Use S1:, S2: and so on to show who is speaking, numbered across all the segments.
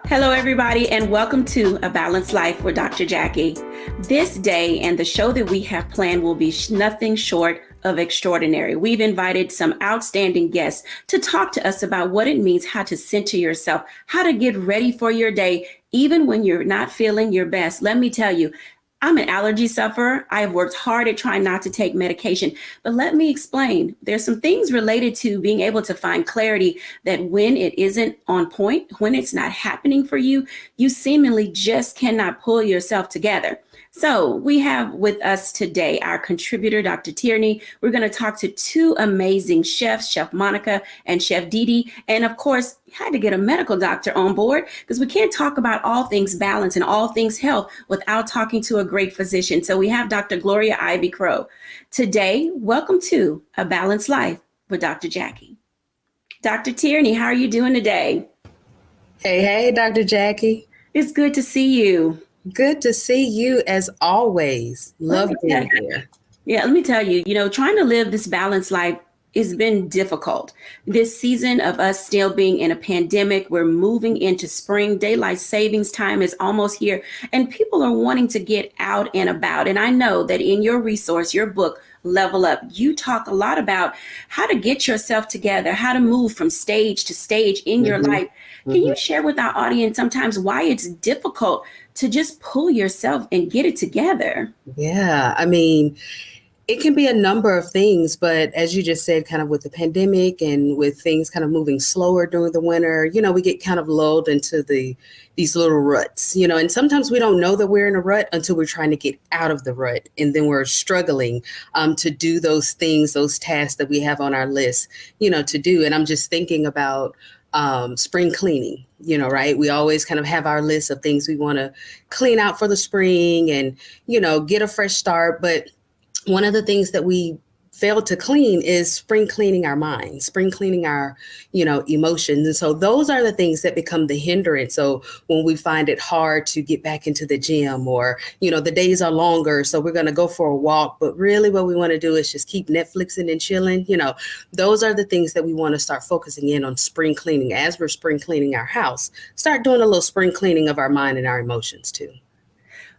S1: Hello, everybody, and welcome to A Balanced Life with Dr. Jacquie. This day and the show that we have planned will be nothing short of extraordinary. We've invited some outstanding guests to talk to us about what it means, how to center yourself, how to get ready for your day, even when you're not feeling your best. Let me tell you, I'm an allergy sufferer. I have worked hard at trying not to take medication, but let me explain. There's some things related to being able to find clarity that when it isn't on point, when it's not happening for you, you seemingly just cannot pull yourself together. So we have with us today our contributor, Dr. Tierney. We're going to talk to two amazing chefs, Chef Monica and Chef DEEDEE. And of course, we had to get a medical doctor on board because we can't talk about all things balance and all things health without talking to a great physician. So we have Dr. Gloria Ivy Crow. Today, welcome to A Balanced Life with Dr. Jacquie. Dr. Tierney, how are you doing today?
S2: Hey, Dr. Jacquie.
S1: It's good to see you.
S2: Good to see you as always. Love being here.
S1: Yeah, let me tell you, trying to live this balanced life has been difficult. This season of us still being in a pandemic, we're moving into spring. Daylight savings time is almost here, and people are wanting to get out and about. And I know that in your resource, your book, Level Up, you talk a lot about how to get yourself together, how to move from stage to stage in your life. Can you share with our audience sometimes why it's difficult to just pull yourself and get it together?
S2: Yeah, I mean, it can be a number of things, but as you just said, kind of with the pandemic and with things kind of moving slower during the winter, we get kind of lulled into these little ruts, and sometimes we don't know that we're in a rut until we're trying to get out of the rut. And then we're struggling to do those things, those tasks that we have on our list, to do. And I'm just thinking about spring cleaning, right? We always kind of have our list of things we want to clean out for the spring and, get a fresh start. But one of the things that we fail to clean is spring cleaning our minds, spring cleaning our, emotions. And so those are the things that become the hindrance. So when we find it hard to get back into the gym or, the days are longer, so we're going to go for a walk, but really what we want to do is just keep Netflixing and chilling. Those are the things that we want to start focusing in on spring cleaning. As we're spring cleaning our house, start doing a little spring cleaning of our mind and our emotions too.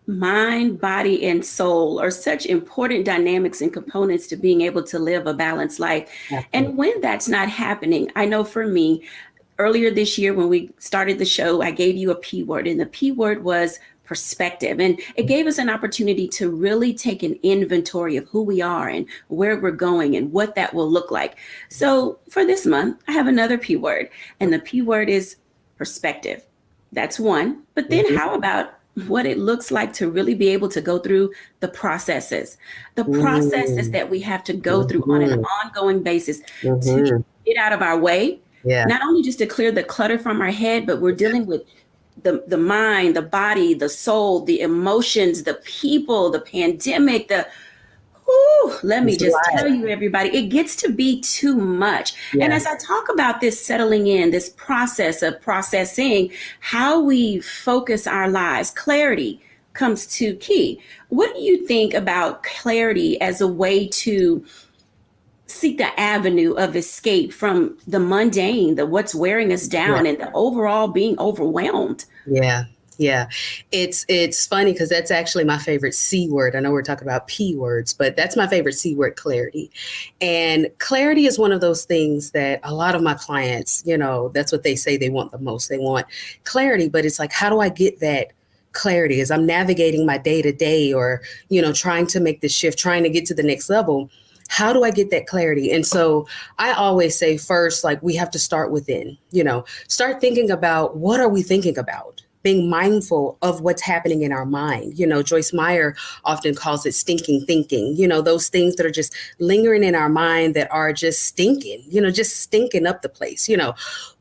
S1: Mind, body, and soul are such important dynamics and components to being able to live a balanced life. Absolutely. And when that's not happening, I know for me, earlier this year when we started the show, I gave you a P word, and the P word was perspective. And it gave us an opportunity to really take an inventory of who we are and where we're going and what that will look like. So for this month, I have another P word, and the P word is perspective. That's one. But then how about what it looks like to really be able to go through the processes that we have to go through on an ongoing basis to get out of our way. Yeah. Not only just to clear the clutter from our head, but we're dealing with the mind, the body, the soul, the emotions, the people, the pandemic, let me just tell you, everybody, it gets to be too much. Yeah. And as I talk about this settling in, this process of processing how we focus our lives, clarity comes to key. What do you think about clarity as a way to seek the avenue of escape from the mundane, the what's wearing us down, and the overall being overwhelmed?
S2: Yeah. It's funny because that's actually my favorite C word. I know we're talking about P words, but that's my favorite C word, clarity. And clarity is one of those things that a lot of my clients, that's what they say they want the most. They want clarity, but it's like, how do I get that clarity as I'm navigating my day to day or, trying to make the shift, trying to get to the next level? How do I get that clarity? And so I always say first, like we have to start within, start thinking about what are we thinking about? Being mindful of what's happening in our mind. Joyce Meyer often calls it stinking thinking, those things that are just lingering in our mind that are just stinking, just stinking up the place.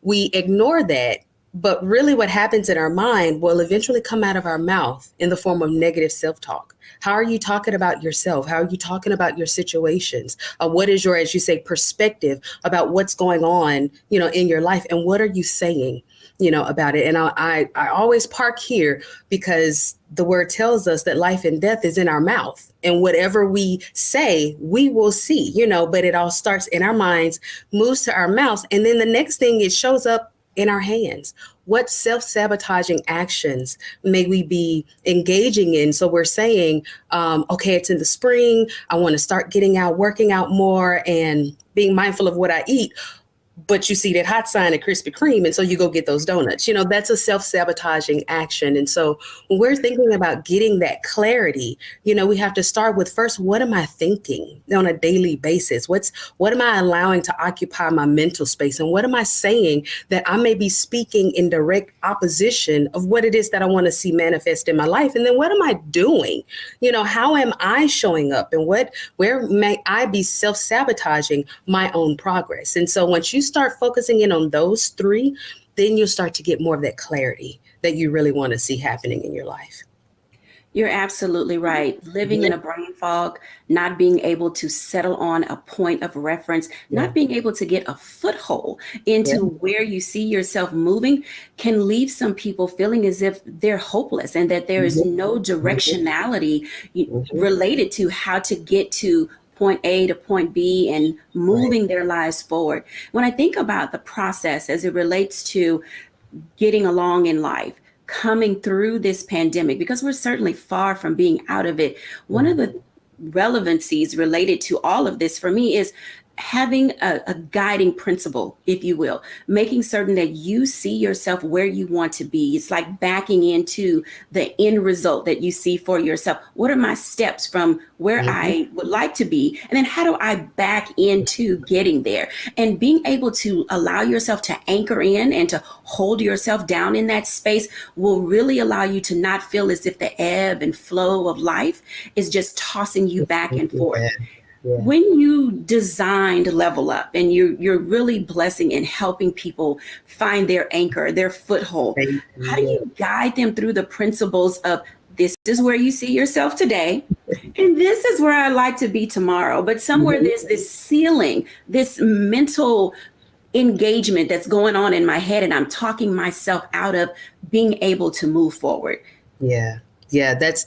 S2: We ignore that. But really what happens in our mind will eventually come out of our mouth in the form of negative self-talk. How are you talking about yourself? How are you talking about your situations? What is your, as you say, perspective about what's going on, in your life? And what are you saying, about it? And I always park here because the word tells us that life and death is in our mouth. And whatever we say, we will see, but it all starts in our minds, moves to our mouths. And then the next thing, it shows up in our hands? What self-sabotaging actions may we be engaging in? So we're saying, okay, it's in the spring. I want to start getting out, working out more, and being mindful of what I eat. But you see that hot sign at Krispy Kreme, and so you go get those donuts. That's a self-sabotaging action. And so when we're thinking about getting that clarity, we have to start with first, what am I thinking on a daily basis? What am I allowing to occupy my mental space? And what am I saying that I may be speaking in direct opposition of what it is that I want to see manifest in my life? And then what am I doing? How am I showing up, and where may I be self-sabotaging my own progress? And so once you start focusing in on those three, then you'll start to get more of that clarity that you really want to see happening in your life.
S1: You're absolutely right. Living in a brain fog, not being able to settle on a point of reference, not being able to get a foothold into where you see yourself moving can leave some people feeling as if they're hopeless and that there is no directionality related to how to get to point A to point B and moving their lives forward. When I think about the process as it relates to getting along in life, coming through this pandemic, because we're certainly far from being out of it, one of the relevancies related to all of this for me is having a guiding principle, if you will, making certain that you see yourself where you want to be. It's like backing into the end result that you see for yourself. What are my steps from where I would like to be? And then how do I back into getting there? And being able to allow yourself to anchor in and to hold yourself down in that space will really allow you to not feel as if the ebb and flow of life is just tossing you back and forth. When you designed Level Up and you're really blessing and helping people find their anchor, their foothold, how do you guide them through the principles of this is where you see yourself today, and this is where I'd like to be tomorrow? But somewhere there's this ceiling, this mental engagement that's going on in my head, and I'm talking myself out of being able to move forward.
S2: Yeah, that's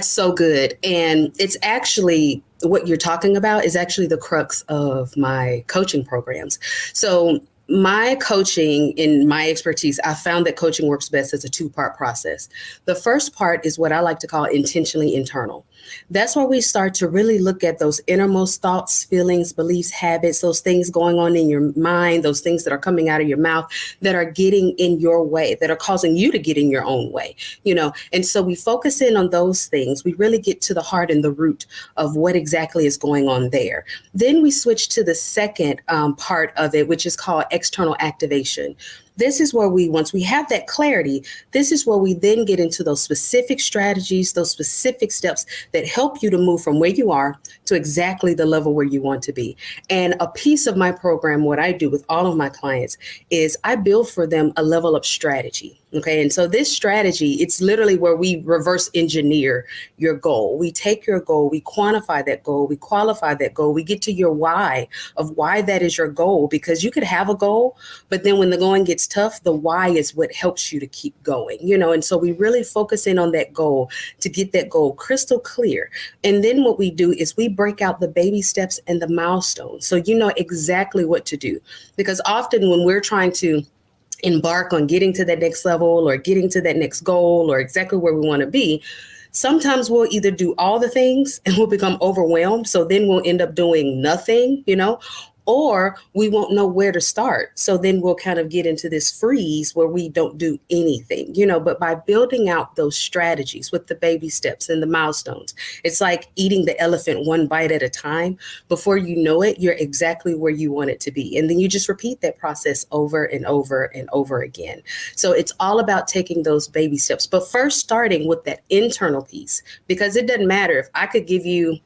S2: so good. And it's actually what you're talking about is actually the crux of my coaching programs. So my coaching, in my expertise, I found that coaching works best as a two-part process. The first part is what I like to call intentionally internal. That's where we start to really look at those innermost thoughts, feelings, beliefs, habits, those things going on in your mind, those things that are coming out of your mouth that are getting in your way, that are causing you to get in your own way, And so we focus in on those things. We really get to the heart and the root of what exactly is going on there. Then we switch to the second part of it, which is called external activation. This is where once we have that clarity, this is where we then get into those specific strategies, those specific steps that help you to move from where you are to exactly the level where you want to be. And a piece of my program, what I do with all of my clients, is I build for them a level up strategy. Okay. And so this strategy, it's literally where we reverse engineer your goal. We take your goal, we quantify that goal, we qualify that goal, we get to your why of why that is your goal, because you could have a goal, but then when the going gets tough, the why is what helps you to keep going, and so we really focus in on that goal to get that goal crystal clear. And then what we do is we break out the baby steps and the milestones. So you know exactly what to do, because often when we're trying to embark on getting to that next level or getting to that next goal or exactly where we want to be, sometimes we'll either do all the things and we'll become overwhelmed. So then we'll end up doing nothing, or we won't know where to start. So then we'll kind of get into this freeze where we don't do anything, but by building out those strategies with the baby steps and the milestones, it's like eating the elephant one bite at a time. Before you know it, you're exactly where you want it to be. And then you just repeat that process over and over and over again. So it's all about taking those baby steps, but first starting with that internal piece, because it doesn't matter if I could give you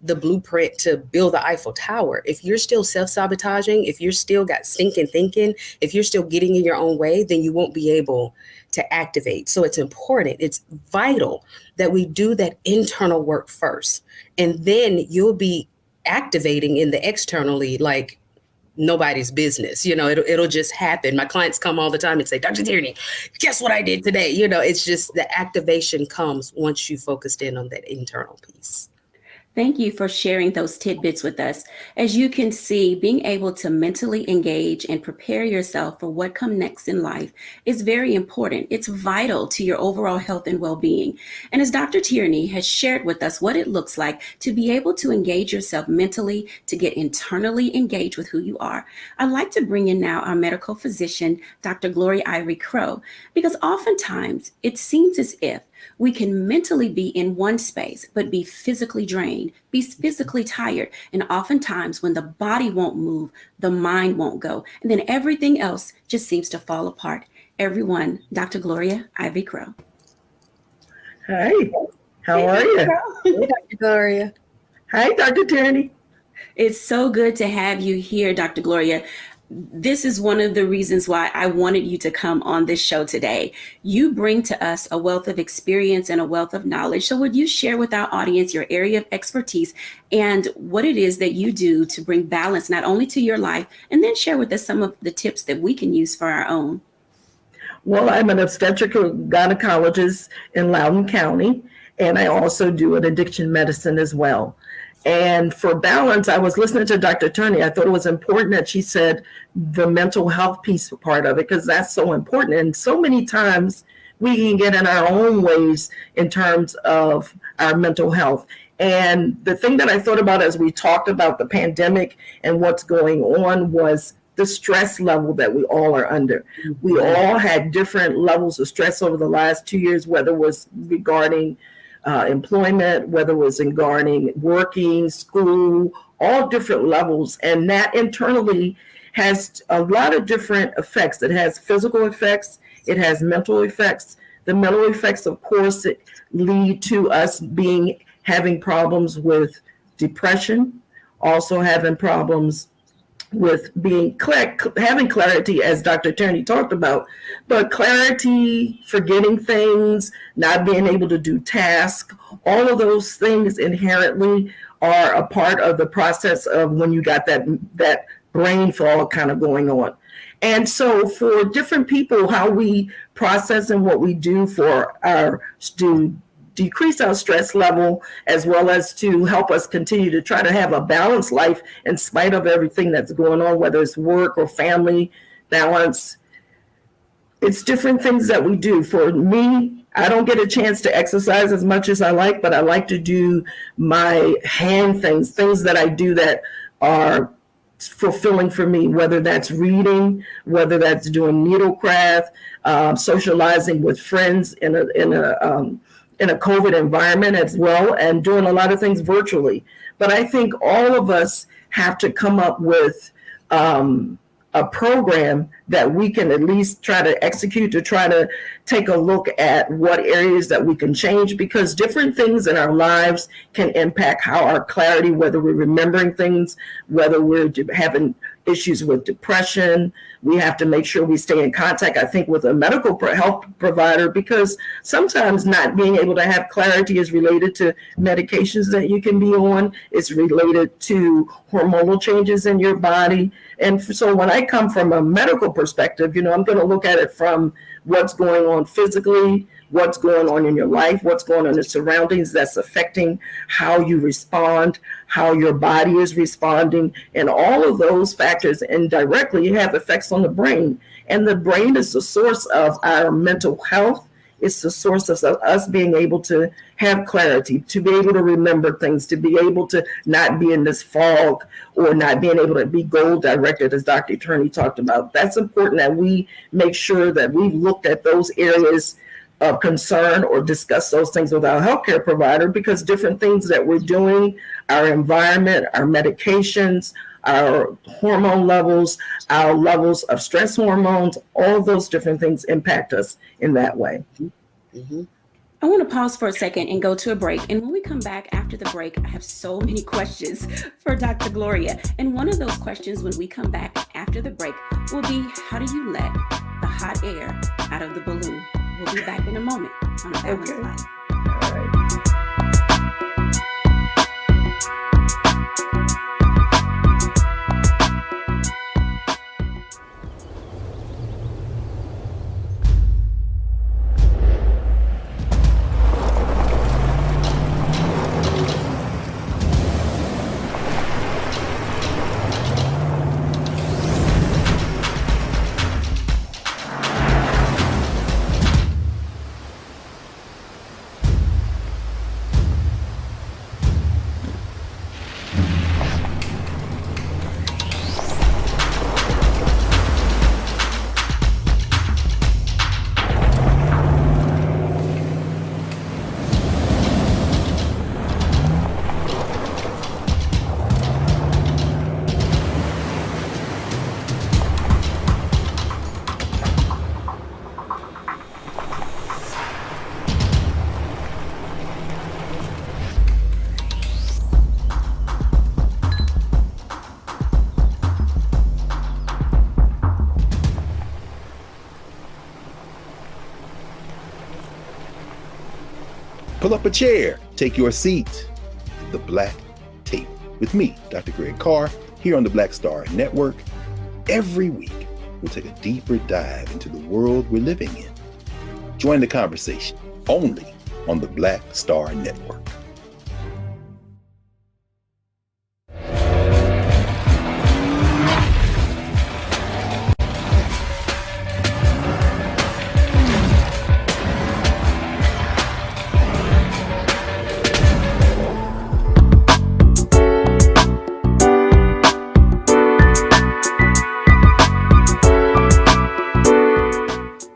S2: the blueprint to build the Eiffel Tower. If you're still self-sabotaging, if you're still got stinking thinking, if you're still getting in your own way, then you won't be able to activate. So it's important, it's vital that we do that internal work first. And then you'll be activating in the externally like nobody's business. It'll just happen. My clients come all the time and say, Dr. Tierney, guess what I did today? It's just the activation comes once you focused in on that internal piece.
S1: Thank you for sharing those tidbits with us. As you can see, being able to mentally engage and prepare yourself for what comes next in life is very important. It's vital to your overall health and well-being. And as Dr. Tierney has shared with us what it looks like to be able to engage yourself mentally, to get internally engaged with who you are, I'd like to bring in now our medical physician, Dr. Gloria Ivy Crow, because oftentimes it seems as if we can mentally be in one space, but be physically drained, be physically tired. And oftentimes, when the body won't move, the mind won't go. And then everything else just seems to fall apart. Everyone, Dr. Gloria Ivy Crow.
S3: Hi, how are you?
S2: Hey, Dr. Gloria.
S3: Hi, Dr. Tierney.
S1: It's so good to have you here, Dr. Gloria. This is one of the reasons why I wanted you to come on this show today. You bring to us a wealth of experience and a wealth of knowledge. So would you share with our audience your area of expertise and what it is that you do to bring balance not only to your life, and then share with us some of the tips that we can use for our own?
S3: Well, I'm an obstetric gynecologist in Loudoun County, and I also do an addiction medicine as well. And for balance, I was listening to Dr. Tierney. I thought it was important that she said the mental health piece part of it, because that's so important. And so many times we can get in our own ways in terms of our mental health. And the thing that I thought about as we talked about the pandemic and what's going on was the stress level that we all are under. We all had different levels of stress over the last 2 years, whether it was regarding employment, whether it was regarding working, school, all different levels. And that internally has a lot of different effects. It has physical effects, it has mental effects. The mental effects, of course, lead to us having problems with depression, also having problems with having clarity, as Dr. Tierney talked about, but clarity, forgetting things, not being able to do tasks, all of those things inherently are a part of the process of when you got that brain fog kind of going on. And so for different people, how we process and what we do for to decrease our stress level, as well as to help us continue to try to have a balanced life in spite of everything that's going on, whether it's work or family balance. It's different things that we do. For me, I don't get a chance to exercise as much as I like, but I like to do my hand things that I do that are fulfilling for me, whether that's reading, whether that's doing needlecraft, socializing with friends in a COVID environment as well, and doing a lot of things virtually. But I think all of us have to come up with a program that we can at least try to execute, to try to take a look at what areas that we can change, because different things in our lives can impact how our clarity, whether we're remembering things, whether we're having issues with depression. We have to make sure we stay in contact, I think, with a medical health provider, because sometimes not being able to have clarity is related to medications that you can be on. It's related to hormonal changes in your body. And so when I come from a medical perspective, I'm going to look at it from what's going on physically, what's going on in your life, what's going on in the surroundings that's affecting how you respond, how your body is responding, and all of those factors indirectly have effects on the brain. And the brain is the source of our mental health. It's the source of us being able to have clarity, to be able to remember things, to be able to not be in this fog, or not being able to be goal directed, as Dr. Tierney talked about. That's important that we make sure that we've looked at those areas of concern or discuss those things with our healthcare provider, because different things that we're doing, our environment, our medications, our hormone levels, our levels of stress hormones, all of those different things impact us in that way.
S2: Mm-hmm.
S1: I want to pause for a second and go to a break. And when we come back after the break, I have so many questions for Dr. Gloria. And one of those questions when we come back after the break will be, how do you let the hot air out of the balloon? We'll be back in a moment on A Balanced Life.
S3: All right.
S4: Pull up a chair, take your seat at the Black Tape with me, Dr. Greg Carr, here on the Black Star Network. Every week, we'll take a deeper dive into the world we're living in. Join the conversation only on the Black Star Network.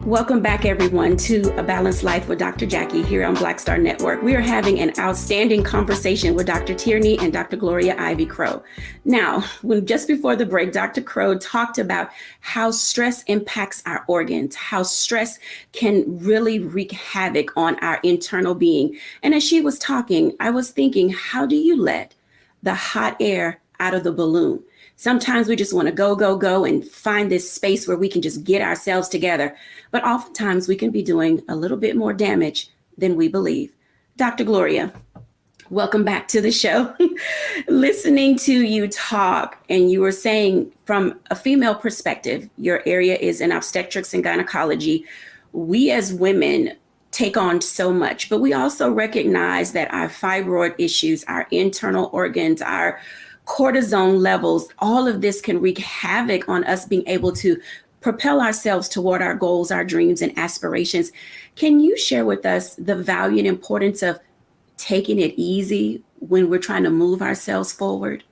S1: Welcome back, everyone, to A Balanced Life with Dr. Jacquie here on Black Star Network. We are having an outstanding conversation with Dr. Tierney and Dr. Gloria Ivy-Crowe. Now, just before the break, Dr. Crowe talked about how stress impacts our organs, how stress can really wreak havoc on our internal being. And as she was talking, I was thinking, how do you let the hot air out of the balloon? Sometimes we just want to go, and find this space where we can just get ourselves together. But oftentimes we can be doing a little bit more damage than we believe. Dr. Gloria, welcome back to the show. Listening to you talk, and you were saying from a female perspective, your area is in obstetrics and gynecology. We as women take on so much, but we also recognize that our fibroid issues, our internal organs, our cortisone levels, all of this can wreak havoc on us being able to propel ourselves toward our goals, our dreams, and aspirations. Can you share with us the value and importance of taking it easy when we're trying to move ourselves forward?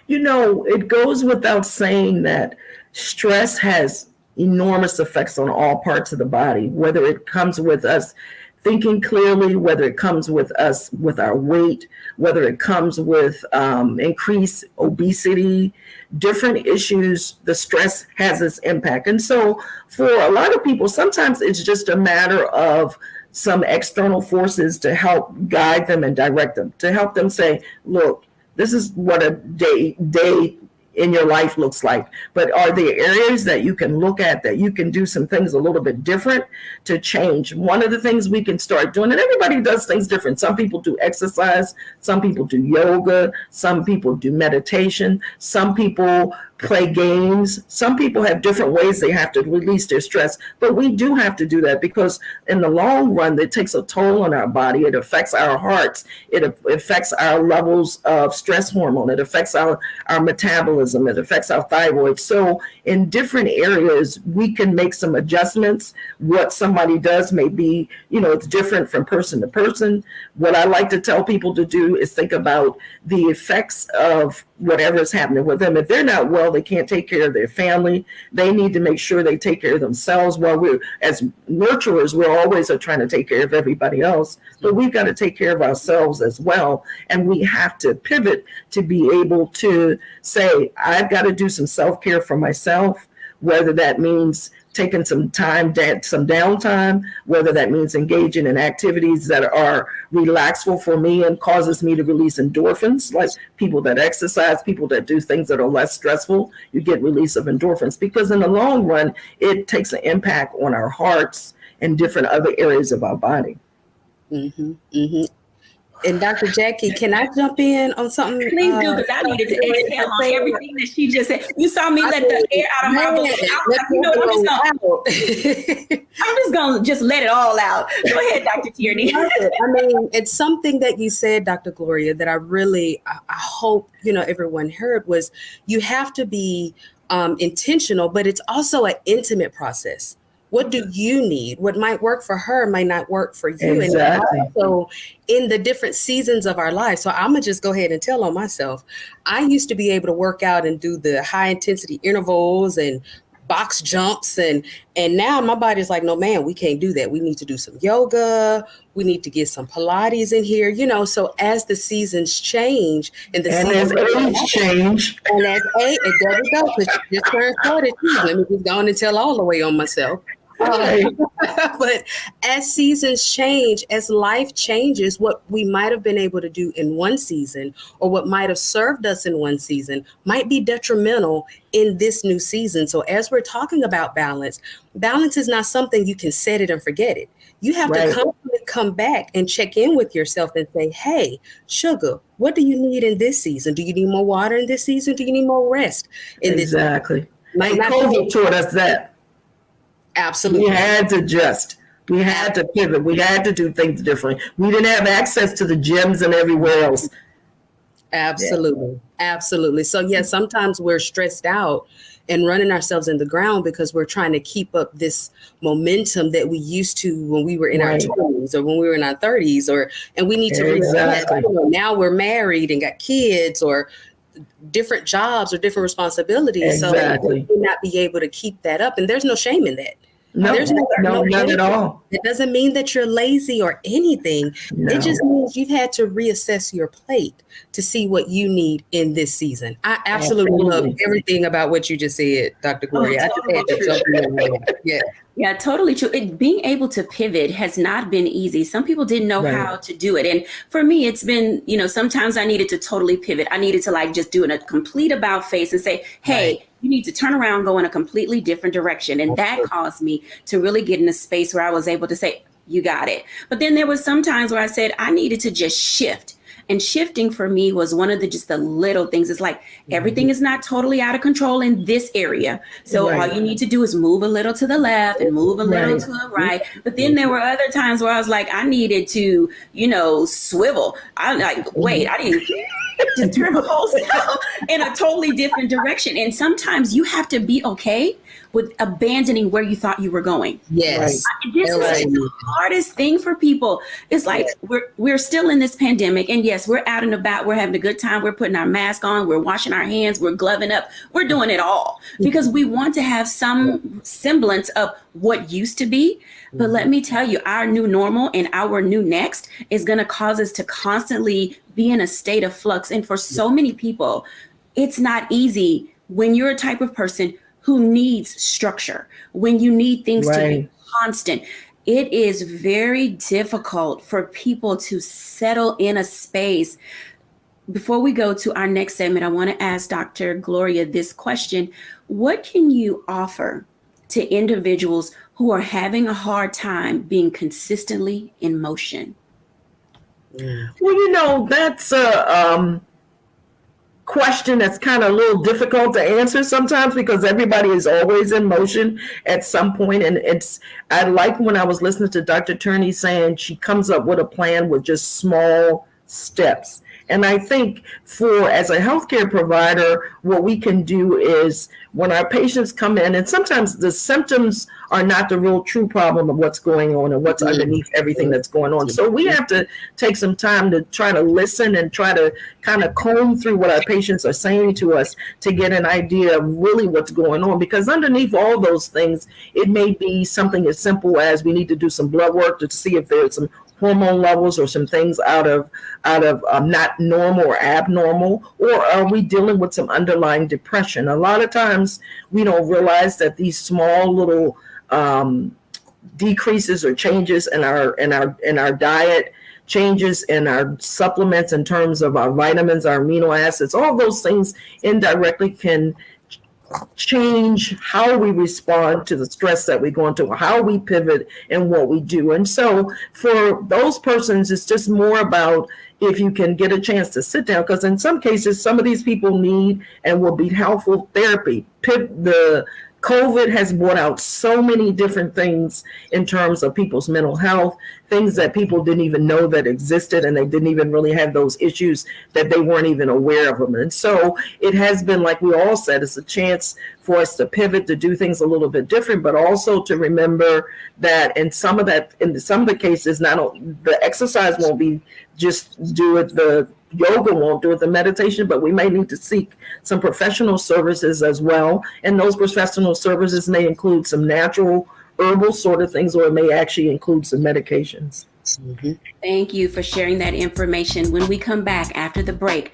S3: You know, it goes without saying that stress has enormous effects on all parts of the body, whether it comes with us thinking clearly, whether it comes with us with our weight, whether it comes with increased obesity, different issues, the stress has its impact. And so for a lot of people, sometimes it's just a matter of some external forces to help guide them and direct them, to help them say, look, this is what a day in your life looks like. But are there areas that you can look at that you can do some things a little bit different to change? One of the things we can start doing, and everybody does things different. Some people do exercise, some people do yoga, some people do meditation, some people play games. Some people have different ways they have to release their stress, but we do have to do that because in the long run, it takes a toll on our body. It affects our hearts. It affects our levels of stress hormone. It affects our metabolism. It affects our thyroid. So in different areas, we can make some adjustments. What somebody does may be, it's different from person to person. What I like to tell people to do is think about the effects of whatever is happening with them. If they're not well, they can't take care of their family. They need to make sure they take care of themselves. While we're, as nurturers, we're always trying to take care of everybody else, but we've got to take care of ourselves as well. And we have to pivot to be able to say, I've got to do some self-care for myself, whether that means taking some time, some downtime, whether that means engaging in activities that are relaxful for me and causes me to release endorphins, like people that exercise, people that do things that are less stressful, you get release of endorphins, because in the long run, it takes an impact on our hearts and different other areas of our body.
S2: Mm-hmm, mm-hmm. And Dr. Jacquie, can I jump in on something?
S1: Please do, because I needed to exhale on everything that she just said. You saw me let the air out of my balloon. I'm just gonna let it all out. Go ahead, Dr. Tierney.
S2: It's something that you said, Dr. Gloria, that I hope everyone heard was you have to be intentional, but it's also an intimate process. What do you need? What might work for her might not work for you.
S3: Exactly.
S2: And also in the different seasons of our life. So I'm gonna just go ahead and tell on myself. I used to be able to work out and do the high intensity intervals and box jumps. And now my body's like, no, man, we can't do that. We need to do some yoga. We need to get some Pilates in here, so as the seasons change and as age change. And as age, there we go, because she just turned 42. Let me just go on and tell all the way on myself. But as seasons change, as life changes, what we might have been able to do in one season or what might have served us in one season might be detrimental in this new season. So as we're talking about balance is not something you can set it and forget it. You have to constantly come back and check in with yourself and say, hey, sugar, what do you need in this season? Do you need more water in this season? Do you need more rest in this season?
S3: Exactly.
S2: Might not
S3: COVID taught us that.
S2: Absolutely.
S3: We had to adjust. We had to pivot. We had to do things differently. We didn't have access to the gyms and everywhere else.
S2: Absolutely. Absolutely. So yes, sometimes we're stressed out and running ourselves in the ground because we're trying to keep up this momentum that we used to when we were in our 20s or when we were in our 30s, and we need to reset. Now we're married and got kids or different jobs or different responsibilities.
S3: Exactly.
S2: So we may not be able to keep that up. And there's no shame in that.
S3: No, none at all.
S2: It doesn't mean that you're lazy or anything.
S3: No.
S2: It just means you've had to reassess your plate to see what you need in this season. I absolutely love everything about what you just said, Dr. Gloria.
S1: Totally
S2: I just had to jump in there.
S1: Yeah, totally true. Being able to pivot has not been easy. Some people didn't know how to do it. And for me, it's been, sometimes I needed to totally pivot. I needed to just do a complete about face and say, hey, you need to turn around, go in a completely different direction. And that caused me to really get in a space where I was able to say, you got it. But then there was some times where I said I needed to just shift. And shifting for me was one of the little things. It's like everything is not totally out of control in this area. So all you need to do is move a little to the left and move a little to the right. But then there were other times where I was like, I needed to, swivel. I'm like, wait, I didn't just turn the whole self in a totally different direction. And sometimes you have to be okay with abandoning where you thought you were going.
S2: Yes.
S1: This is the hardest thing for people. It's like we're still in this pandemic, and yes, we're out and about, we're having a good time, we're putting our mask on, we're washing our hands, we're gloving up, we're doing it all because we want to have some semblance of what used to be. But let me tell you, our new normal and our new next is going to cause us to constantly be in a state of flux. And for so many people, it's not easy when you're a type of person who needs structure, when you need things to be constant. It is very difficult for people to settle in a space. Before we go to our next segment, I want to ask Dr. Gloria this question. What can you offer to individuals who are having a hard time being consistently in motion?
S3: Well, that's a question that's kind of a little difficult to answer sometimes because everybody is always in motion at some point. And I like when I was listening to Dr. Turney saying she comes up with a plan with just small steps. And I think as a healthcare provider, what we can do is when our patients come in, and sometimes the symptoms are not the real true problem of what's going on and what's underneath everything that's going on. So we have to take some time to try to listen and try to kind of comb through what our patients are saying to us to get an idea of really what's going on. Because underneath all those things, it may be something as simple as we need to do some blood work to see if there's some hormone levels or some things out of not normal or abnormal, or are we dealing with some underlying depression? A lot of times we don't realize that these small little decreases or changes in our diet, changes in our supplements in terms of our vitamins, our amino acids, all those things indirectly can change how we respond to the stress that we're going through, how we pivot and what we do. And so for those persons, it's just more about if you can get a chance to sit down, because in some cases, some of these people need and will be helpful therapy. The COVID has brought out so many different things in terms of people's mental health, things that people didn't even know that existed, and they didn't even really have those issues that they weren't even aware of them. And so it has been, like we all said, it's a chance for us to pivot, to do things a little bit different, but also to remember that in some of the cases, the exercise won't be just do it, the yoga won't do it, the meditation, but we may need to seek some professional services as well. And those professional services may include some natural herbal sort of things, or it may actually include some medications.
S1: Thank you for sharing that information. When we come back after the break,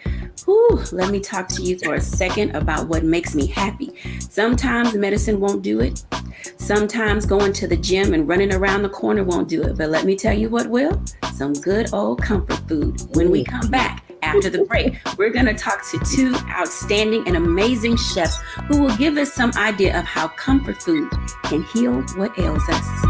S1: let me talk to you for a second about what makes me happy. Sometimes medicine won't do it. Sometimes going to the gym and running around the corner won't do it. But let me tell you what will. Some good old comfort food. When we come back after the break, we're going to talk to two outstanding and amazing chefs who will give us some idea of how comfort food can heal what ails us.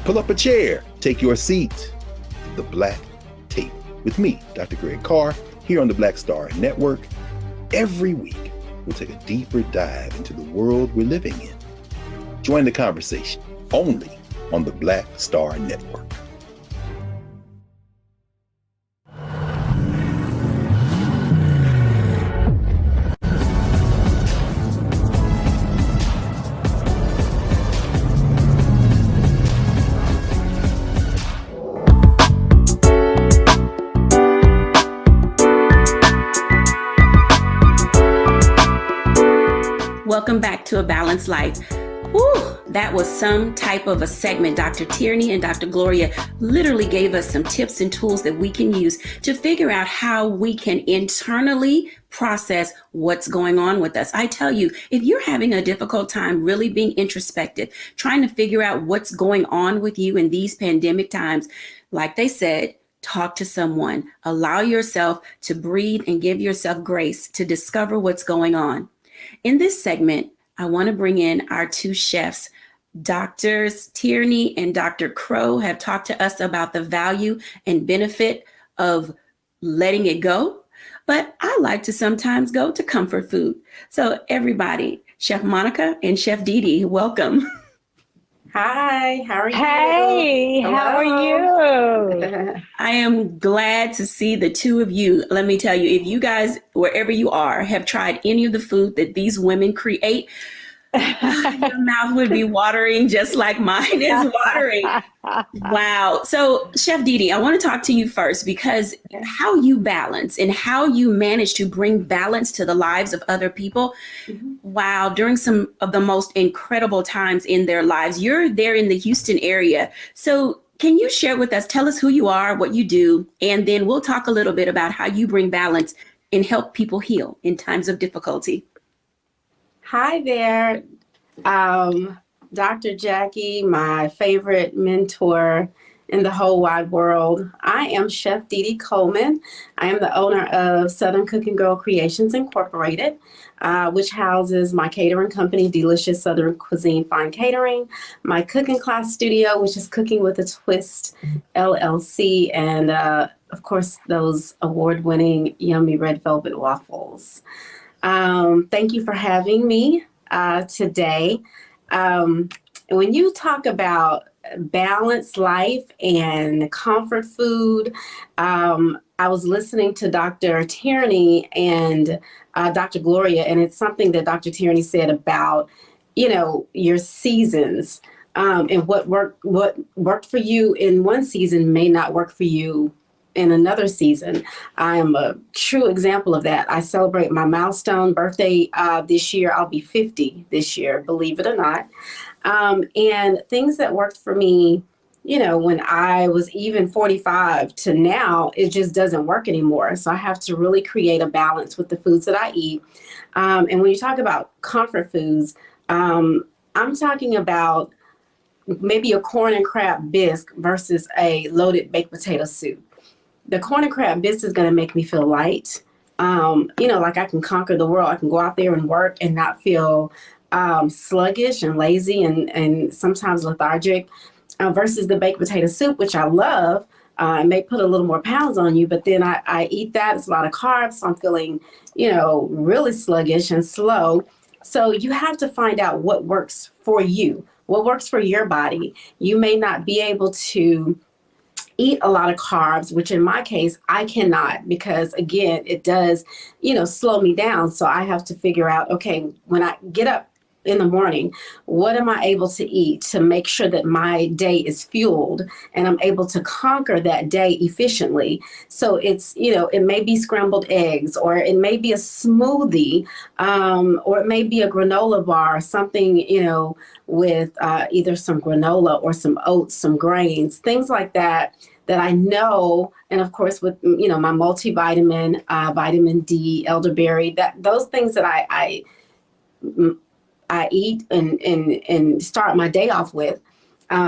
S4: Pull up a chair, take your seat. The Black Tape with me, Dr. Greg Carr, here on the Black Star Network. Every week, we'll take a deeper dive into the world we're living in. Join the conversation only on the Black Star Network.
S1: Welcome back to A Balanced Life. Whew, that was some type of a segment. Dr. Tierney and Dr. Gloria literally gave us some tips and tools that we can use to figure out how we can internally process what's going on with us. I tell you, if you're having a difficult time really being introspective, trying to figure out what's going on with you in these pandemic times, like they said, talk to someone. Allow yourself to breathe and give yourself grace to discover what's going on. In this segment, I want to bring in our two chefs. Doctors Tierney and Dr. Crow have talked to us about the value and benefit of letting it go, but I like to sometimes go to comfort food. So everybody, Chef Monica and Chef DEEDEE, welcome.
S5: Hi, how are you?
S6: Hey,
S5: Hello.
S6: how are you?
S1: I am glad to see the two of you. Let me tell you, if you guys, wherever you are, have tried any of the food that these women create, your mouth would be watering just like mine is watering. Wow. So, Chef DEEDEE, I want to talk to you first because how you balance and how you manage to bring balance to the lives of other people. Wow. During some of the most incredible times in their lives, you're there in the Houston area. So can you share with us, tell us who you are, what you do, and then we'll talk a little bit about how you bring balance and help people heal in times of difficulty.
S5: Hi there, Dr. Jackie, my favorite mentor in the whole wide world. I am Chef DEEDEE Coleman. I am the owner of Southern Cook and Girl Creations Incorporated, which houses my catering company, Delicious Southern Cuisine Fine Catering, my cooking class studio, which is Cooking with a Twist, LLC, and of course, those award-winning yummy red velvet waffles. Thank you for having me today. When you talk about balanced life and comfort food, I was listening to Dr. Tierney and Dr. Gloria, and it's something that Dr. Tierney said about, you know, your seasons, and what worked for you in one season may not work for you in another season. I am a true example of that. I celebrate my milestone birthday this year. I'll be 50 this year, believe it or not. And things that worked for me, you know, when I was even 45 to now, it just doesn't work anymore. So I have to really create a balance with the foods that I eat. And when you talk about comfort foods, I'm talking about maybe a corn and crab bisque versus a loaded baked potato soup. The corn and crab bisque is going to make me feel light. You know, like I can conquer the world. I can go out there and work and not feel sluggish and lazy and sometimes lethargic, versus the baked potato soup, which I love. It may put a little more pounds on you, but then I eat that. It's a lot of carbs. So I'm feeling, you know, really sluggish and slow. So you have to find out what works for you, what works for your body. You may not be able to eat a lot of carbs, which in my case, I cannot, because again, it does, you know, slow me down. So I have to figure out, okay, when I get up in the morning, what am I able to eat to make sure that my day is fueled and I'm able to conquer that day efficiently? So it's, you know, it may be scrambled eggs, or it may be a smoothie, or it may be a granola bar, something, you know, with either some granola or some oats, some grains, things like that, that I know. And of course, with, you know, my multivitamin, vitamin D, elderberry, that those things that I eat and start my day off with,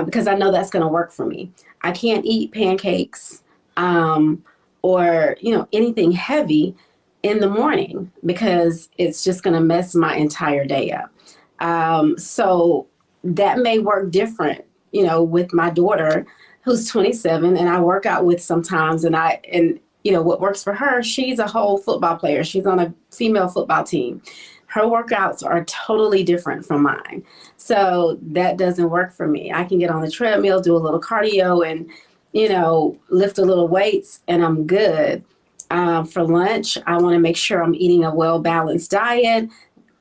S5: because I know that's going to work for me. I can't eat pancakes or, you know, anything heavy in the morning because it's just going to mess my entire day up. So that may work different with my daughter who's 27 and I work out with sometimes, and what works for her, she's a whole football player. She's on a female football team. Her workouts are totally different from mine. So that doesn't work for me. I can get on the treadmill, do a little cardio and, lift a little weights and I'm good. For lunch, I want to make sure I'm eating a well-balanced diet.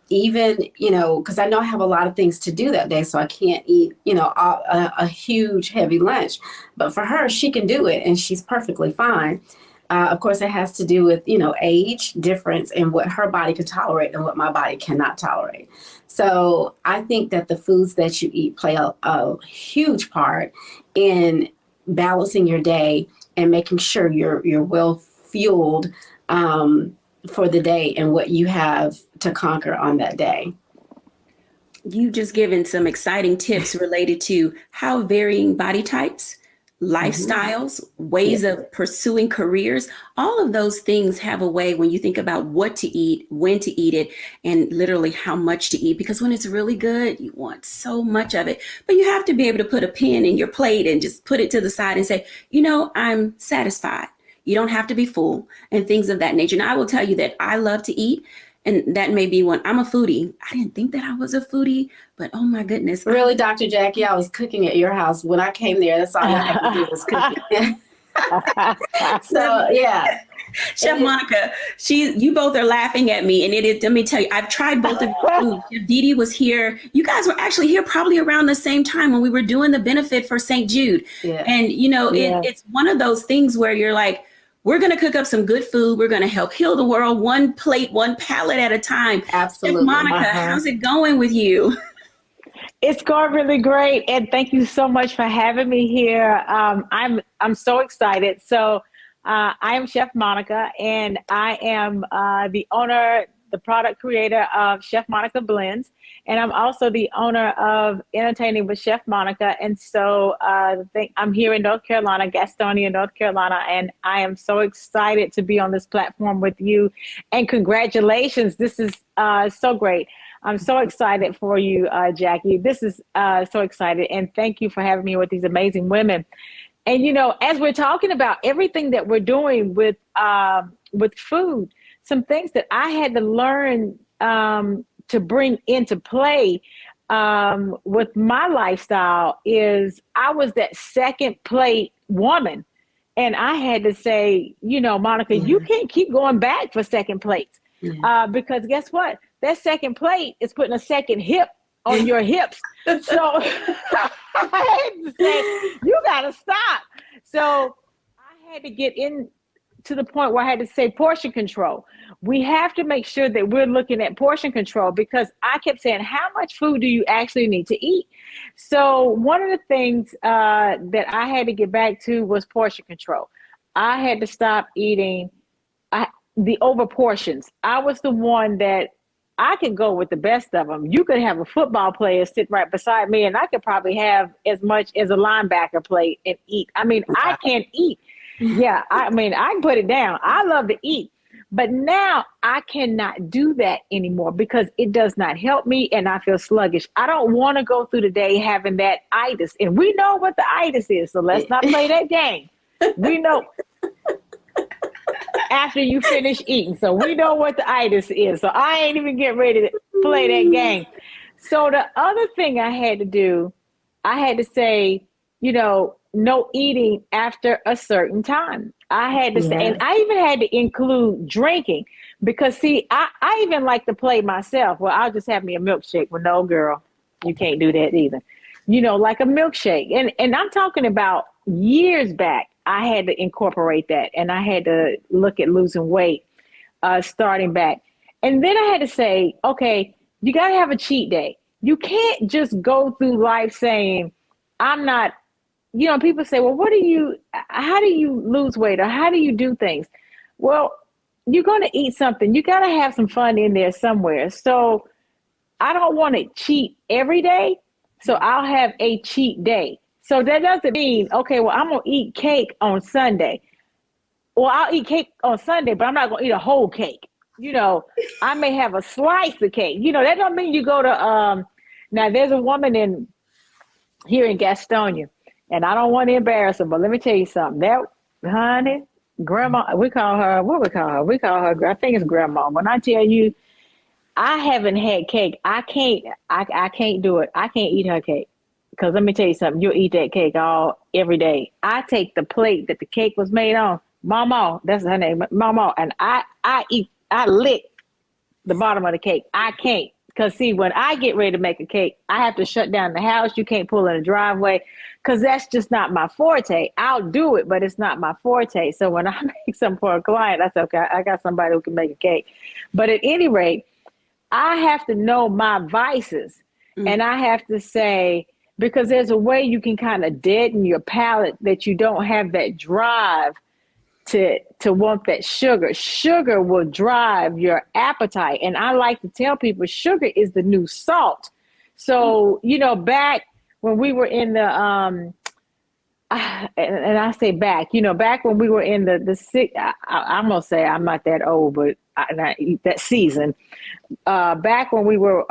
S5: Even, because I know I have a lot of things to do that day, so I can't eat, a huge, heavy lunch. But for her, she can do it, and she's perfectly fine. Of course, it has to do with, age difference and what her body can tolerate and what my body cannot tolerate. So I think that the foods that you eat play a huge part in balancing your day and making sure you're well fueled for the day and what you have to conquer on that day.
S1: You've just given some exciting tips related to how varying body types, lifestyles, ways of pursuing careers, all of those things have a way when you think about what to eat, when to eat it, and literally how much to eat. Because when it's really good, you want so much of it. But you have to be able to put a pin in your plate and just put it to the side and say, I'm satisfied. You don't have to be full and things of that nature. Now, I will tell you that I love to eat, and that may be when I'm a foodie. I didn't think that I was a foodie, but oh my goodness.
S5: Really, Dr. Jacquie, I was cooking at your house. When I came there, that's all I had to do was cooking. So, yeah.
S1: Chef Monica, you both are laughing at me. And let me tell you, I've tried both of you. Chef DEEDEE was here. You guys were actually here probably around the same time when we were doing the benefit for St. Jude. Yeah. And, it's one of those things where you're like, we're going to cook up some good food. We're going to help heal the world one plate, one palate at a time.
S5: Absolutely.
S1: Chef Monica, how's it going with you?
S6: It's going really great. And thank you so much for having me here. I'm so excited. So I am Chef Monica, and I am the owner, the product creator of Chef Monica Blends. And I'm also the owner of Entertaining with Chef Monica. And so I'm here in North Carolina, Gastonia, North Carolina, and I am so excited to be on this platform with you. And congratulations. This is so great. I'm so excited for you, Jacquie. This is so excited. And thank you for having me with these amazing women. And, as we're talking about everything that we're doing with food, some things that I had to learn to bring into play with my lifestyle is I was that second plate woman. And I had to say, Monica, you can't keep going back for second plates because guess what? That second plate is putting a second hip on your hips. So I had to say, you got to stop. So I had to get in to the point where I had to say portion control. We have to make sure that we're looking at portion control because I kept saying, how much food do you actually need to eat? So one of the things that I had to get back to was portion control. I had to stop eating the over portions. I was the one that I could go with the best of them. You could have a football player sit right beside me and I could probably have as much as a linebacker plate and eat. I mean, I can't eat. Yeah, I can put it down. I love to eat. But now I cannot do that anymore because it does not help me and I feel sluggish. I don't want to go through the day having that itis. And we know what the itis is, so let's not play that game. We know after you finish eating. So we know what the itis is. So I ain't even getting ready to play that game. So the other thing I had to do, I had to say, no eating after a certain time. I had to say, and I even had to include drinking because see, I even like to play myself. Well, I'll just have me a milkshake. Well, no, girl, you can't do that either. Like a milkshake. And I'm talking about years back, I had to incorporate that and I had to look at losing weight, starting back. And then I had to say, okay, you got to have a cheat day. You can't just go through life saying, I'm not, people say, well, how do you lose weight or how do you do things? Well, you're going to eat something. You got to have some fun in there somewhere. So I don't want to cheat every day. So I'll have a cheat day. So that doesn't mean, okay, well, I'm going to eat cake on Sunday. Well, I'll eat cake on Sunday, but I'm not going to eat a whole cake. I may have a slice of cake. That don't mean you go to, now there's a woman in here in Gastonia. And I don't want to embarrass her, but let me tell you something. That, honey, grandma, we call her, what we call her? We call her, I think it's grandma. When I tell you, I haven't had cake. I can't do it. I can't eat her cake. Because let me tell you something, you'll eat that cake every day. I take the plate that the cake was made on, Mama, that's her name, Mama, and I lick the bottom of the cake. I can't. Because see, when I get ready to make a cake, I have to shut down the house. You can't pull in the driveway because that's just not my forte. I'll do it, but it's not my forte. So when I make something for a client, I say, okay, I got somebody who can make a cake. But at any rate, I have to know my vices. And I have to say, because there's a way you can kind of deaden your palate that you don't have that drive to want that sugar. Sugar will drive your appetite. And I like to tell people sugar is the new salt. So, you know, back when we were in the, and I say back, you know, back when we were in I'm going to say I'm not that old, but that season, back when we were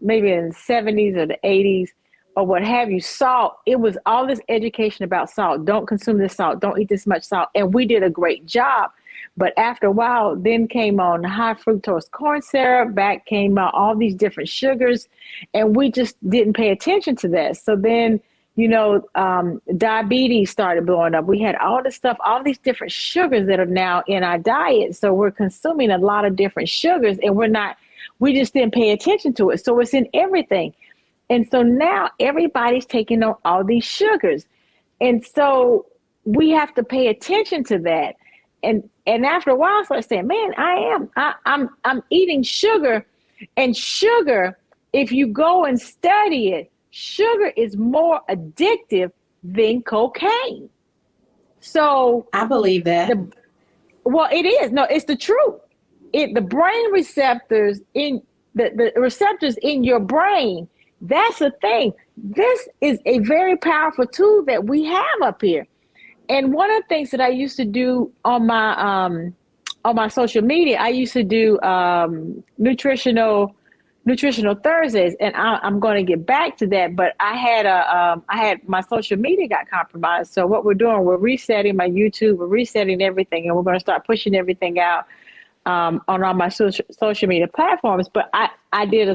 S6: maybe in the 70s or the 80s, or what have you, salt, it was all this education about salt. Don't consume this salt. Don't eat this much salt. And we did a great job. But after a while, then came on high fructose corn syrup, back came out all these different sugars, and we just didn't pay attention to that. So then, you know, diabetes started blowing up. We had all this stuff, all these different sugars that are now in our diet. So we're consuming a lot of different sugars, and we just didn't pay attention to it. So it's in everything. And so now everybody's taking on all these sugars. And so we have to pay attention to that. And after a while, I started saying, man, I'm eating sugar. And sugar, if you go and study it, sugar is more addictive than cocaine. So
S5: I believe that.
S6: Well, it is. No, it's the truth. The brain receptors the receptors in your brain, that's the thing. This is a very powerful tool that we have up here. And one of the things that I used to do on my social media, I used to do nutritional Thursdays, and I'm going to get back to that. But I had my social media got compromised. So what we're doing, we're resetting my YouTube, we're resetting everything, and we're going to start pushing everything out on all my social media platforms. But I did a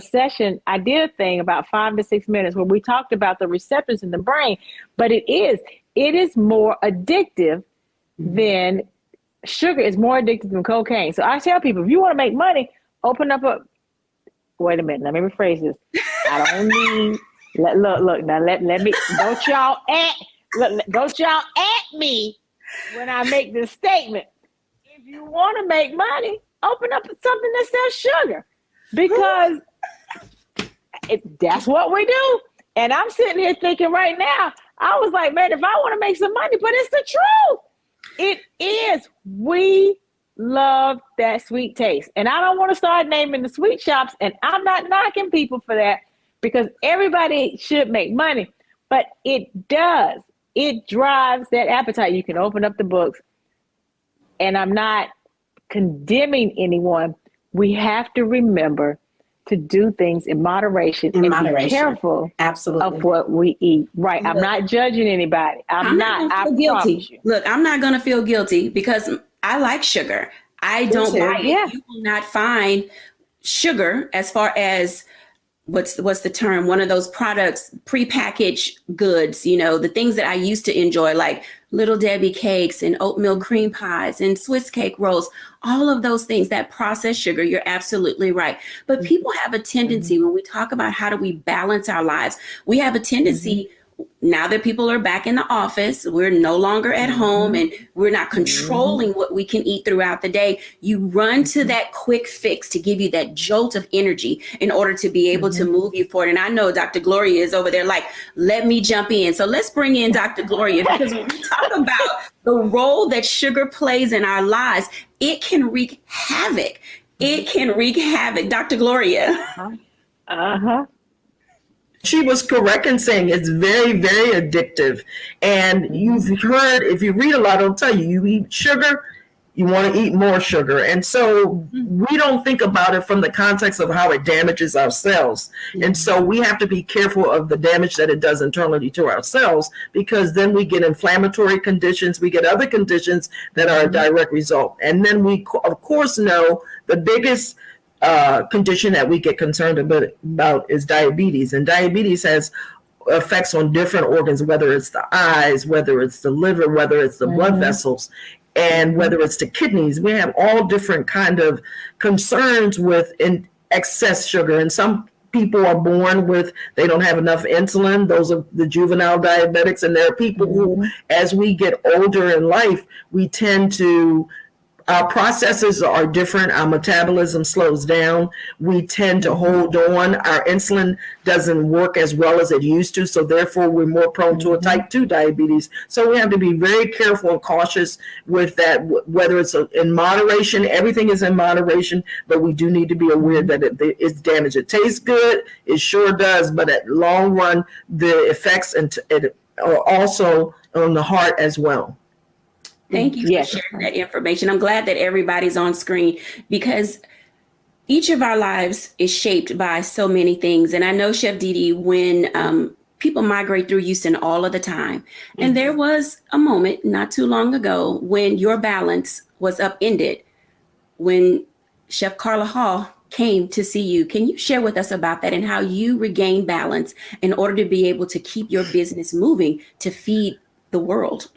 S6: thing about 5 to 6 minutes where we talked about the receptors in the brain. But it is more addictive than sugar is more addictive than cocaine. So I tell people, if you want to make money, open up wait a minute, let me rephrase this. I don't need, look, now let me, don't y'all at me when I make this statement. If you want to make money, open up something that sells sugar, because that's what we do. And I'm sitting here thinking right now, I was like, man, if I want to make some money, but it's the truth. It is. We love that sweet taste. And I don't want to start naming the sweet shops, and I'm not knocking people for that, because everybody should make money, but it does. It drives that appetite. You can open up the books, and I'm not condemning anyone. We have to remember to do things in moderation and be careful of what we eat. Right. I'm not judging anybody. I'm not I guilty.
S1: Look, I'm not going to feel guilty because I like sugar. I don't buy it. Yeah. You will not find sugar, as far as what's the term? One of those products, prepackaged goods, you know, the things that I used to enjoy, like Little Debbie cakes and oatmeal cream pies and Swiss cake rolls, all of those things, that processed sugar, you're absolutely right. But people have a tendency, when we talk about how do we balance our lives, we have a tendency, now that people are back in the office, we're no longer at home and we're not controlling what we can eat throughout the day. You run to that quick fix to give you that jolt of energy in order to be able to move you forward. And I know Dr. Gloria is over there like, let me jump in. So let's bring in Dr. Gloria, because when we talk about the role that sugar plays in our lives, it can wreak havoc. It can wreak havoc. Dr. Gloria.
S3: She was correct in saying it's very, very addictive. And you've heard, if you read a lot, it'll tell you, you eat sugar, you want to eat more sugar. And so we don't think about it from the context of how it damages our cells. And so we have to be careful of the damage that it does internally to our cells, because then we get inflammatory conditions, we get other conditions that are a direct result. And then we, of course, know the biggest condition that we get concerned about is diabetes. And diabetes has effects on different organs, whether it's the eyes, whether it's the liver, whether it's the blood vessels, and whether it's the kidneys. We have all different kind of concerns with excess sugar. And some people are born with, they don't have enough insulin. Those are the juvenile diabetics. And there are people who, as we get older in life, we tend to, our processes are different. Our metabolism slows down. We tend to hold on. Our insulin doesn't work as well as it used to. So therefore, we're more prone to a type 2 diabetes. So we have to be very careful and cautious with that, whether it's in moderation. Everything is in moderation, but we do need to be aware that it's damage. It tastes good. It sure does. But at long run, the effects are also on the heart as well.
S1: Thank you for sharing that information. I'm glad that everybody's on screen, because each of our lives is shaped by so many things. And I know, Chef DeeDee, when people migrate through Houston all of the time, and there was a moment not too long ago when your balance was upended when Chef Carla Hall came to see you. Can you share with us about that and how you regained balance in order to be able to keep your business moving to feed the world?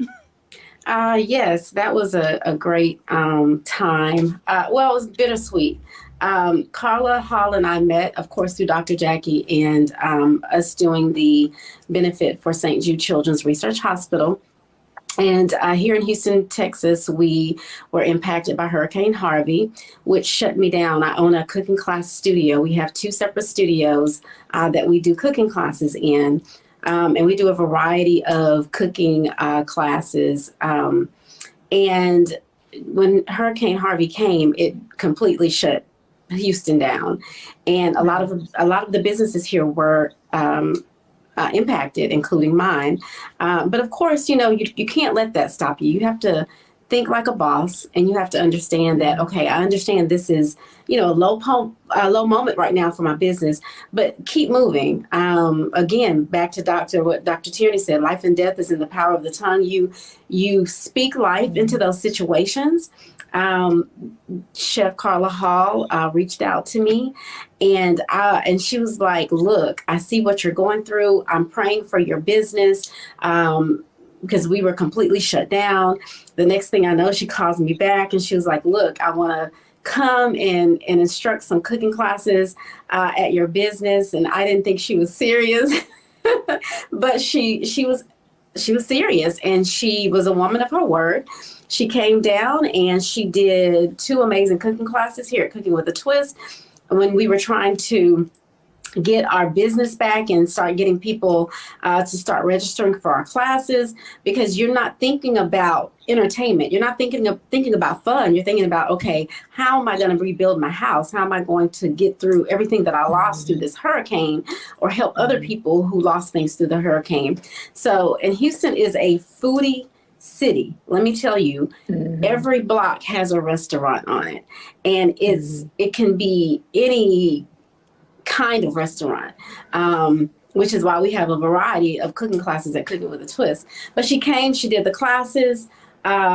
S5: Yes, that was a great time. Well, it was bittersweet. Carla Hall and I met, of course, through Dr. Jacquie and us doing the benefit for St. Jude Children's Research Hospital. And here in Houston, Texas, we were impacted by Hurricane Harvey, which shut me down. I own a cooking class studio. We have 2 separate studios that we do cooking classes in. And we do a variety of cooking classes. And when Hurricane Harvey came, it completely shut Houston down. And a lot of the businesses here were impacted, including mine. But of course, you can't let that stop you. You have to think like a boss, and you have to understand that, okay, I understand this is, a low moment right now for my business, but keep moving. Again, back to what Dr. Tierney said, life and death is in the power of the tongue. You speak life into those situations. Chef Carla Hall reached out to me, and she was like, look, I see what you're going through. I'm praying for your business. Because we were completely shut down. The next thing I know, she calls me back and she was like, look, I want to come and instruct some cooking classes at your business. And I didn't think she was serious, but she was serious, and she was a woman of her word. She came down and she did 2 amazing cooking classes here at Cooking with a Twist when we were trying to get our business back and start getting people to start registering for our classes, because you're not thinking about entertainment. You're not thinking about fun. You're thinking about, okay, how am I going to rebuild my house? How am I going to get through everything that I lost through this hurricane, or help other people who lost things through the hurricane? So, and Houston is a foodie city. Let me tell you, every block has a restaurant on it, and it can be any kind of restaurant, which is why we have a variety of cooking classes at Cooking with a Twist. But she came, she did the classes.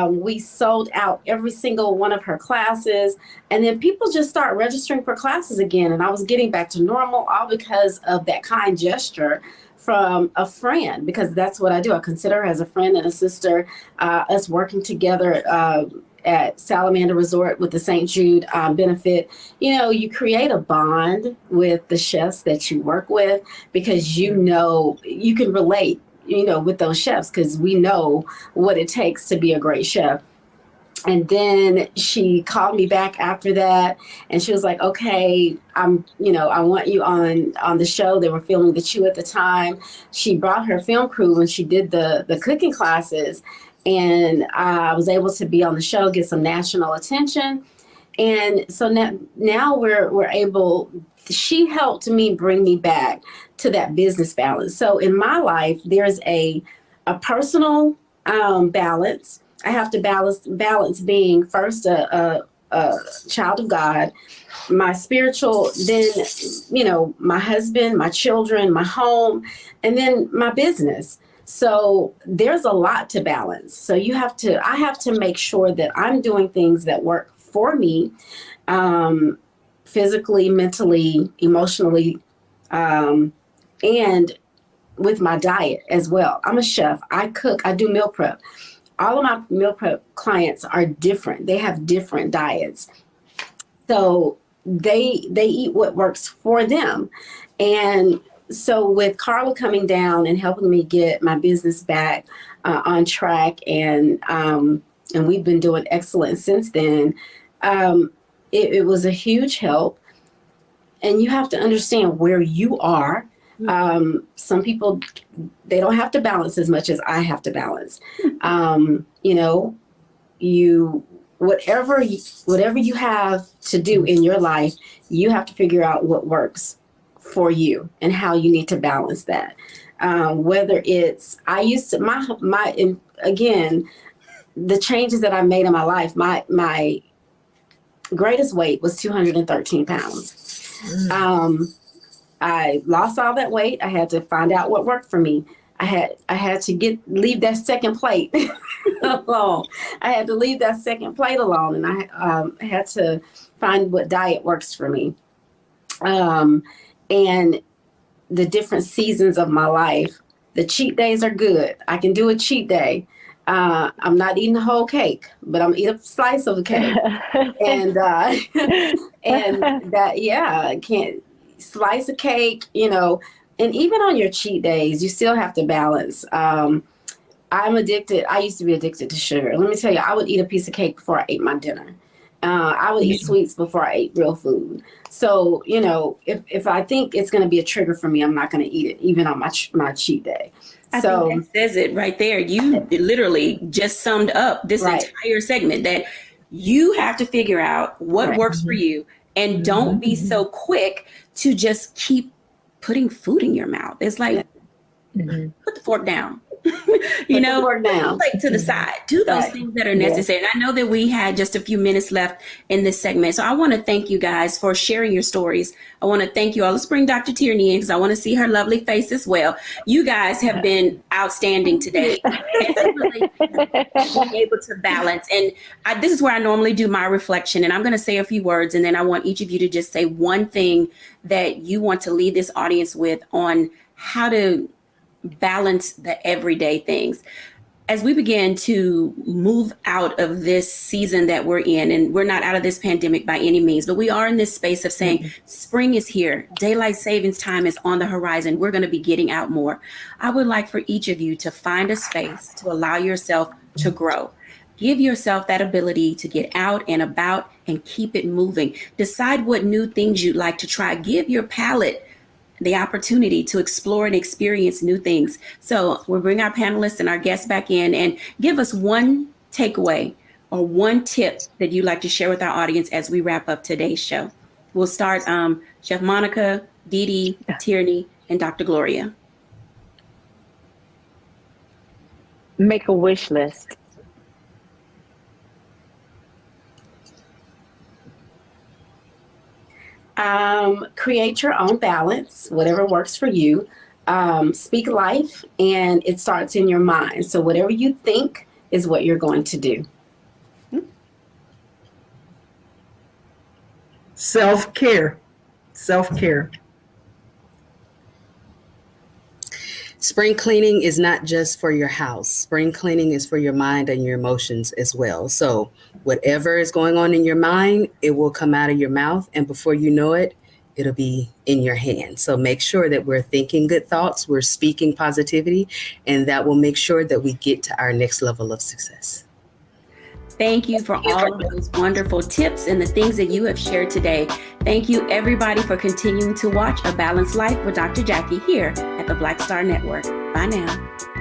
S5: We sold out every single one of her classes, and then people just start registering for classes again. And I was getting back to normal, all because of that kind gesture from a friend, because that's what I do. I consider her as a friend and a sister, us working together at Salamander Resort with the St. Jude benefit. You create a bond with the chefs that you work with, because you can relate, with those chefs, because we know what it takes to be a great chef. And then she called me back after that, and she was like, okay, I want you on the show. They were filming The Chew at the time. She brought her film crew when she did the cooking classes, and I was able to be on the show, get some national attention. And so now we're able, she helped me bring me back to that business balance. So in my life, there's a personal balance. I have to balance being first a child of God, my spiritual, then, you know, my husband, my children, my home, and then my business. So there's a lot to balance. So I have to make sure that I'm doing things that work for me, physically, mentally, emotionally, and with my diet as well. I'm a chef. I cook. I do meal prep. All of my meal prep clients are different. They have different diets. So they eat what works for them. And so with Carla coming down and helping me get my business back on track, and we've been doing excellent since then, it was a huge help. And you have to understand where you are. Some people, they don't have to balance as much as I have to balance. You know, whatever you have to do in your life, you have to figure out what works for you and how you need to balance that. Whether it's, I used to, again, the changes that I made in my life, my greatest weight was 213 pounds. I lost all that weight. I had to find out what worked for me. I had to leave that second plate alone. I had to leave that second plate alone, and I had to find what diet works for me. And the different seasons of my life. The cheat days are good. I can do a cheat day. I'm not eating the whole cake, but I'm eating a slice of the cake. and that, yeah, I can't slice a cake, you know. And even on your cheat days, you still have to balance. I'm addicted. I used to be addicted to sugar. Let me tell you, I would eat a piece of cake before I ate my dinner. I would eat sweets before I ate real food. So, you know, if I think it's going to be a trigger for me, I'm not going to eat it, even on my cheat day.
S1: I think that says it right there. You literally just summed up this entire segment, that you have to figure out what works for you, and don't be so quick to just keep putting food in your mouth. It's like, put the fork down. You know, like to the side, do those things that are necessary. And I know that we had just a few minutes left in this segment. So I want to thank you guys for sharing your stories. I want to thank you all. Let's bring Dr. Tierney in, because I want to see her lovely face as well. You guys have been outstanding today. Really being able to balance. And this is where I normally do my reflection. And I'm going to say a few words, and then I want each of you to just say one thing that you want to leave this audience with on how to balance the everyday things. As we begin to move out of this season that we're in, and we're not out of this pandemic by any means, but we are in this space of saying spring is here, daylight savings time is on the horizon, we're going to be getting out more. I would like for each of you to find a space to allow yourself to grow. Give yourself that ability to get out and about and keep it moving. Decide what new things you'd like to try. Give your palate the opportunity to explore and experience new things. So we'll bring our panelists and our guests back in, and give us one takeaway or one tip that you'd like to share with our audience as we wrap up today's show. We'll start Chef Monica, DeeDee, Tierney, and Dr. Gloria.
S6: Make a wish list.
S5: Create your own balance, whatever works for you. Speak life, and it starts in your mind. So whatever you think is what you're going to do.
S3: Self-care. Self-care.
S2: Spring cleaning is not just for your house. Spring cleaning is for your mind and your emotions as well. So whatever is going on in your mind, it will come out of your mouth. And before you know it, it'll be in your hand. So make sure that we're thinking good thoughts, we're speaking positivity, and that will make sure that we get to our next level of success.
S1: Thank you for all of those wonderful tips and the things that you have shared today. Thank you, everybody, for continuing to watch A Balanced Life with Dr. Jacquie here at the Black Star Network. Bye now.